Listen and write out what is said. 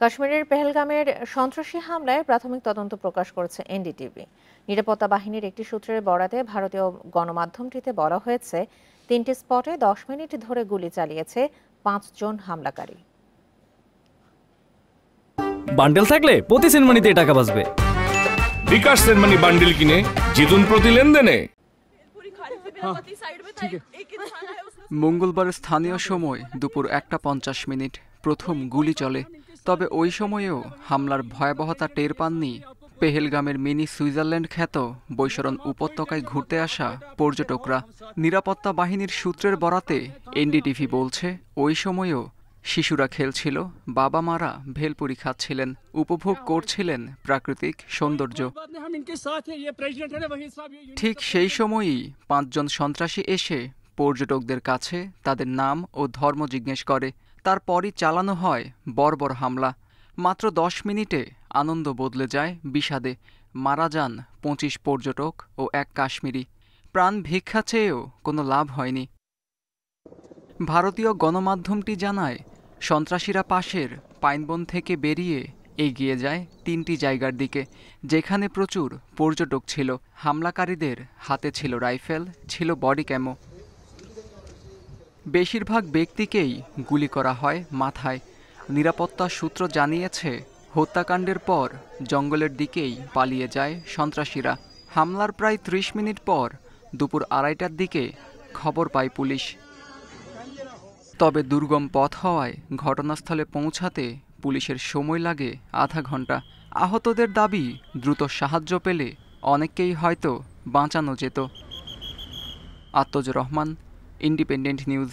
কাশ্মীরের পেহেলগামের সন্ত্রাসী হামলায় প্রাথমিক তদন্ত প্রকাশ করেছে এনডিটিভি। নিরাপত্তা বাহিনীর একটি সূত্রের বরাতে ভারতীয় গণমাধ্যমটিতে বলা হয়েছে, 3টি স্পটে 10 মিনিট ধরে গুলি চালিয়েছে 5 জন হামলাকারী। বান্ডেল থাকলে প্রতি সেনমানিতে টাকা বাঁচবে। বিকাশ সেনমানি বান্ডেল কিনে জিতুন প্রতি লেনদেনে। মঙ্গলবার স্থানীয় সময় দুপুর 1:50 প্রথম গুলি চলে। তবে ওই সময়েও হামলার ভয়াবহতা টের পাননি পেহেলগামের মিনি সুইজারল্যান্ড খ্যাত বৈশরণ উপত্যকায় ঘুরতে আসা পর্যটকরা। নিরাপত্তা বাহিনীর সূত্রের বরাতে এনডিটিভি বলছে, ওই সময়েও শিশুরা খেলছিল, বাবা মারা ভেলপুরি খাচ্ছিলেন, উপভোগ করছিলেন প্রাকৃতিক সৌন্দর্য। ঠিক সেই সময়ই 5 জন সন্ত্রাসী এসে পর্যটকদের কাছে তাদের নাম ও ধর্ম জিজ্ঞেস করে। তারপরই চালানো হয় বর্বর হামলা। মাত্র 10 মিনিটে আনন্দ বদলে যায় বিষাদে। মারা যান 25 পর্যটক ও 1 কাশ্মীরি। প্রাণ ভিক্ষা চেয়েও কোনো লাভ হয়নি। ভারতীয় গণমাধ্যমটি জানায়, সন্ত্রাসীরা পাশের পাইনবন থেকে বেরিয়ে এগিয়ে যায় 3টি জায়গার দিকে, যেখানে প্রচুর পর্যটক ছিল। হামলাকারীদের হাতে ছিল রাইফেল, ছিল বডি ক্যামো। বেশিরভাগ ব্যক্তিকেই গুলি করা হয় মাথায়। নিরাপত্তা সূত্র জানিয়েছে, হত্যাকাণ্ডের পর জঙ্গলের দিকেই পালিয়ে যায় সন্ত্রাসীরা। হামলার প্রায় 30 মিনিট পর দুপুর 2:30টার দিকে খবর পায় পুলিশ। তবে দুর্গম পথ হওয়ায় ঘটনাস্থলে পৌঁছাতে পুলিশের সময় লাগে আধা ঘন্টা। আহতদের দাবি, দ্রুত সাহায্য পেলে অনেককেই হয়তো বাঁচানো যেত। আত্মজ রহমান, ইন্ডিপেন্ডেন্ট নিউজ।